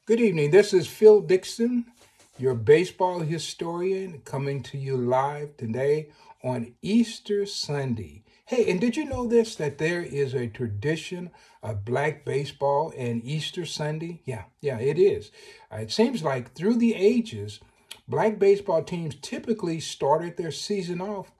Good evening. This is Phil Dixon, your baseball historian, coming to you live today on Easter Sunday. Hey, and did you know this that there is a tradition of black baseball and Easter Sunday? Yeah, it is. It seems like through the ages, black baseball teams typically started their season off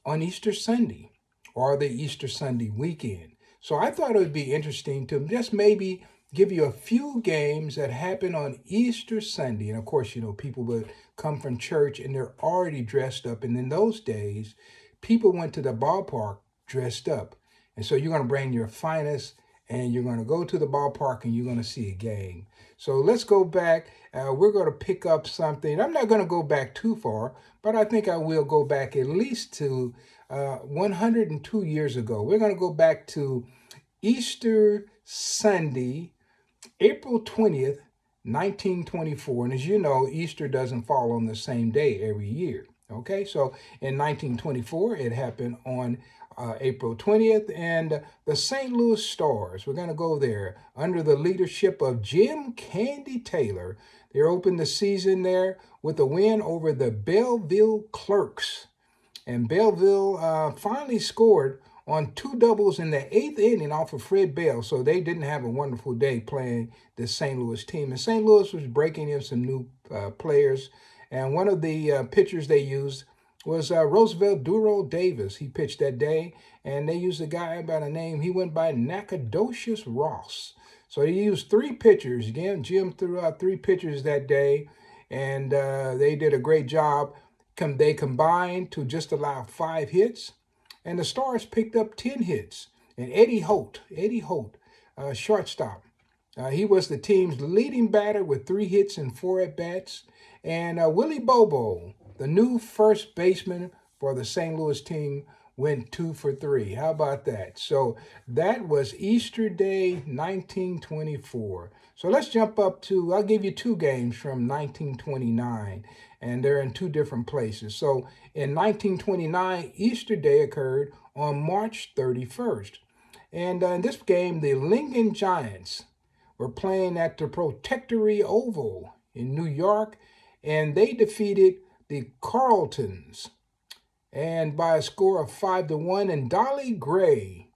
on Easter Sunday or the Easter Sunday weekend. So I thought it would be interesting to just maybe give you a few games that happen on Easter Sunday. And of course, people would come from church and they're already dressed up. And in those days, people went to the ballpark dressed up. And so you're going to bring your finest and you're going to go to the ballpark and you're going to see a game. So let's go back. We're going to pick up something. I'm not going to go back too far, but I think I will go back at least to 102 years ago. We're going to go back to Easter Sunday, April 20th, 1924. And as you know, Easter doesn't fall on the same day every year. Okay, so in 1924, it happened on April 20th, and the St. Louis Stars, we're going to go there under the leadership of Jim Candy Taylor. They opened the season there with a win over the Belleville Clerks. And Belleville finally scored on two doubles in the eighth inning off of Fred Bell. So they didn't have a wonderful day playing the St. Louis team. And St. Louis was breaking in some new players. And one of the pitchers they used was Roosevelt Duro Davis. He pitched that day. And they used a guy by the name, he went by Nacogdoches Ross. So he used three pitchers. Again, Jim threw out three pitchers that day. And they did a great job. They combined to just allow 5 hits, and the Stars picked up 10 hits. And Eddie Holt, shortstop, he was the team's leading batter with 3 hits and 4 at-bats. And Willie Bobo, the new first baseman for the St. Louis team, went 2 for 3. How about that? So that was Easter Day, 1924. So let's jump up to, I'll give you 2 games from 1929, and they're in 2 different places. So in 1929, Easter Day occurred on March 31st. And in this game, the Lincoln Giants were playing at the Protectory Oval in New York, and they defeated the Carltons and by a score of 5-1. And Dolly Gray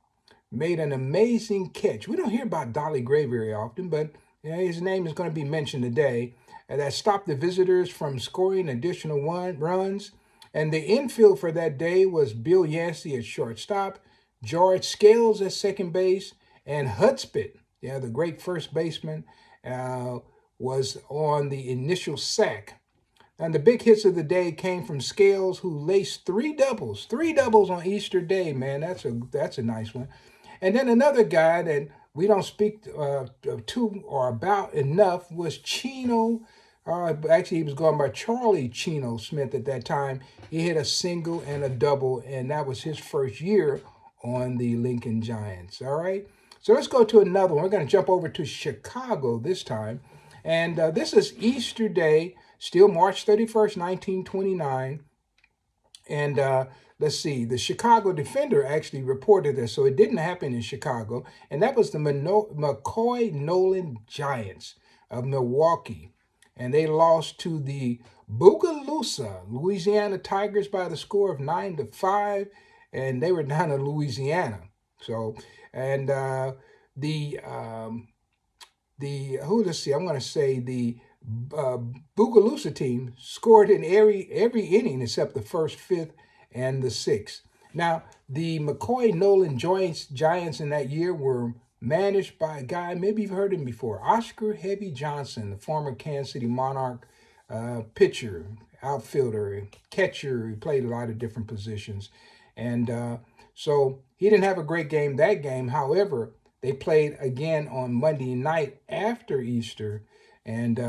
made an amazing catch. We don't hear about Dolly Gray very often, but his name is going to be mentioned today. And that stopped the visitors from scoring additional runs. And the infield for that day was Bill Yancey at shortstop, George Scales at second base, and Hudspeth, the great first baseman, was on the initial sack. And the big hits of the day came from Scales, who laced 3 doubles on Easter Day. Man, that's a nice one. And then another guy that we don't speak to or about enough was Chino. Actually, he was going by Charlie Chino Smith at that time. He hit a single and a double, and that was his first year on the Lincoln Giants. All right. So let's go to another one. We're going to jump over to Chicago this time. And this is Easter Day, still March 31st, 1929. And let's see, the Chicago Defender actually reported this, so it didn't happen in Chicago. And that was the McCoy Nolan Giants of Milwaukee. And they lost to the Bogalusa Louisiana Tigers by the score of 9-5. And they were down in Louisiana. So, and let's see, I'm going to say the Bogalusa team scored in every inning except the first, fifth, and the sixth. Now, the McCoy Nolan Giants in that year were managed by a guy, maybe you've heard him before, Oscar Heavy Johnson, the former Kansas City Monarch pitcher, outfielder, catcher. He played a lot of different positions. And so he didn't have a great game that game. However, they played again on Monday night after Easter, and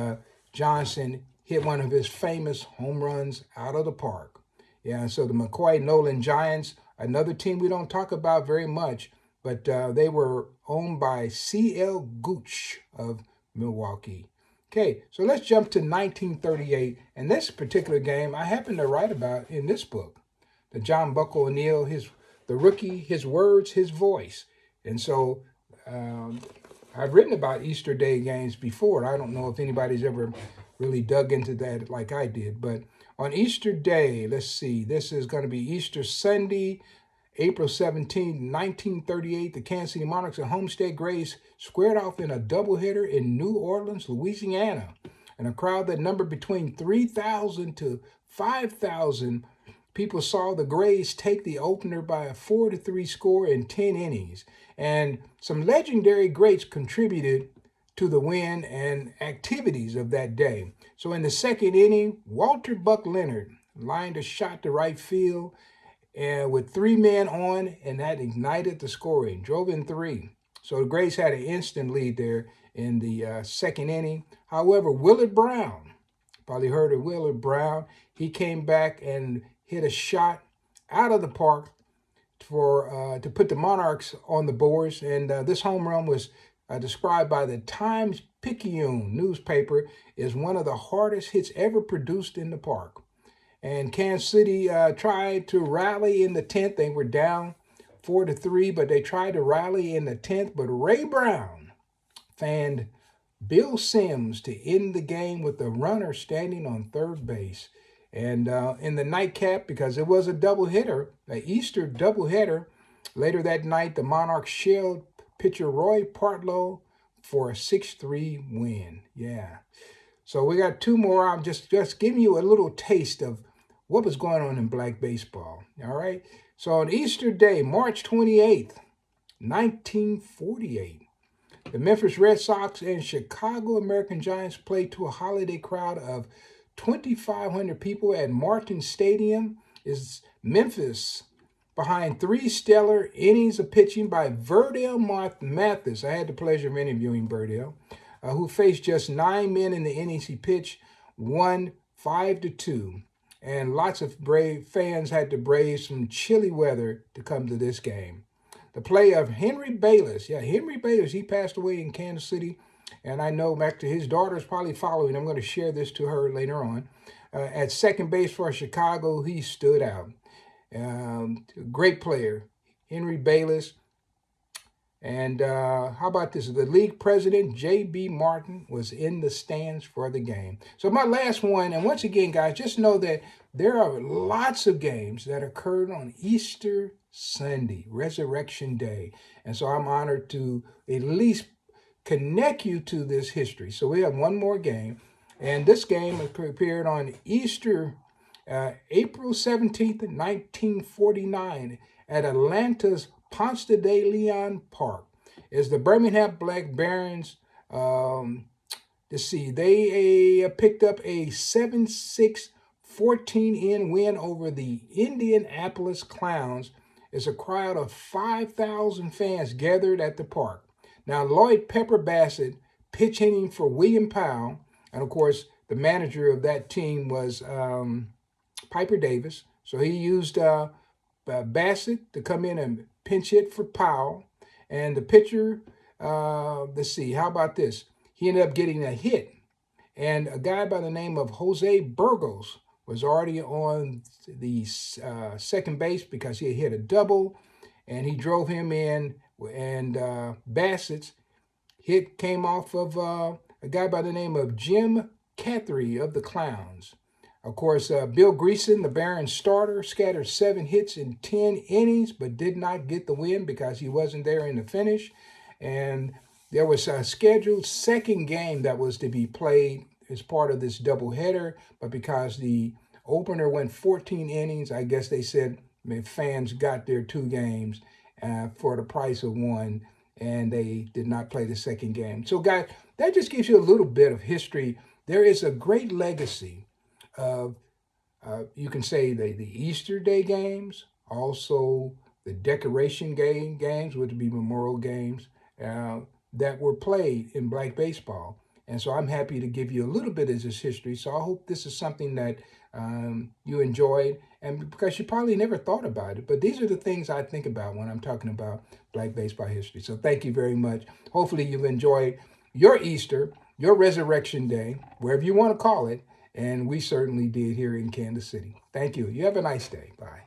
Johnson hit one of his famous home runs out of the park. Yeah, so the McCoy Nolan Giants, another team we don't talk about very much, but they were owned by C.L. Gooch of Milwaukee. Okay, so let's jump to 1938, and this particular game I happen to write about in this book, the John Buck O'Neill, the rookie, his words, his voice. And so I've written about Easter Day games before. I don't know if anybody's ever really dug into that like I did. But on Easter Day, let's see, this is going to be Easter Sunday, April 17, 1938. The Kansas City Monarchs and Homestead Grays squared off in a doubleheader in New Orleans, Louisiana. And a crowd that numbered between 3,000 to 5,000 people saw the Grays take the opener by a 4-3 score in 10 innings. And some legendary greats contributed to the win and activities of that day. So in the second inning, Walter Buck Leonard lined a shot to right field and with 3 men on, and that ignited the scoring, drove in 3. So the Grays had an instant lead there in the second inning. However, Willard Brown, probably heard of Willard Brown, he came back and hit a shot out of the park for to put the Monarchs on the boards. And this home run was described by the Times-Picayune newspaper as one of the hardest hits ever produced in the park. And Kansas City tried to rally in the 10th. They were down 4-3, but they tried to rally in the 10th. But Ray Brown fanned Bill Sims to end the game with the runner standing on third base. And in the nightcap, because it was a doubleheader, an Easter doubleheader, later that night, the Monarchs shelled pitcher Roy Partlow for a 6-3 win. Yeah. So we got 2 more. I'm just giving you a little taste of what was going on in black baseball. All right. So on Easter Day, March 28th, 1948, the Memphis Red Sox and Chicago American Giants played to a holiday crowd of 2,500 people at Martin Stadium. Is Memphis behind 3 stellar innings of pitching by Verdell Mathis. I had the pleasure of interviewing Verdell, who faced just 9 men in the innings he pitched, won 5-2. And lots of brave fans had to brave some chilly weather to come to this game. The play of Henry Bayless. Yeah, Henry Bayless, he passed away in Kansas City. And I know back to his daughter's probably following. I'm going to share this to her later on. At second base for Chicago, he stood out. Great player, Henry Bayless. And how about this? The league president, J.B. Martin, was in the stands for the game. So my last one, and once again, guys, just know that there are lots of games that occurred on Easter Sunday, Resurrection Day. And so I'm honored to at least connect you to this history. So we have one more game. And this game appeared on Easter, April 17th, 1949, at Atlanta's Ponce de Leon Park. Is the Birmingham Black Barons, they picked up a 7-6 14-in win over the Indianapolis Clowns as a crowd of 5,000 fans gathered at the park. Now, Lloyd Pepper Bassett pitch hitting for William Powell, and of course, the manager of that team was Piper Davis. So he used Bassett to come in and pinch hit for Powell. And the pitcher, let's see, how about this? He ended up getting a hit. And a guy by the name of Jose Burgos was already on the second base because he had hit a double. And he drove him in. And Bassett's hit came off of a guy by the name of Jim Cathry of the Clowns. Of course, Bill Greason, the Barons starter, scattered 7 hits in 10 innings, but did not get the win because he wasn't there in the finish. And there was a scheduled second game that was to be played as part of this doubleheader, but because the opener went 14 innings, I guess they said fans got their 2 games for the price of 1, and they did not play the second game. So, guys, that just gives you a little bit of history. There is a great legacy of, you can say, the Easter Day games, also the decoration games, which would be memorial games, that were played in black baseball. And so I'm happy to give you a little bit of this history. So I hope this is something that you enjoyed, and because you probably never thought about it. But these are the things I think about when I'm talking about black baseball history. So thank you very much. Hopefully you've enjoyed your Easter, your Resurrection Day, wherever you want to call it. And we certainly did here in Kansas City. Thank you. You have a nice day. Bye.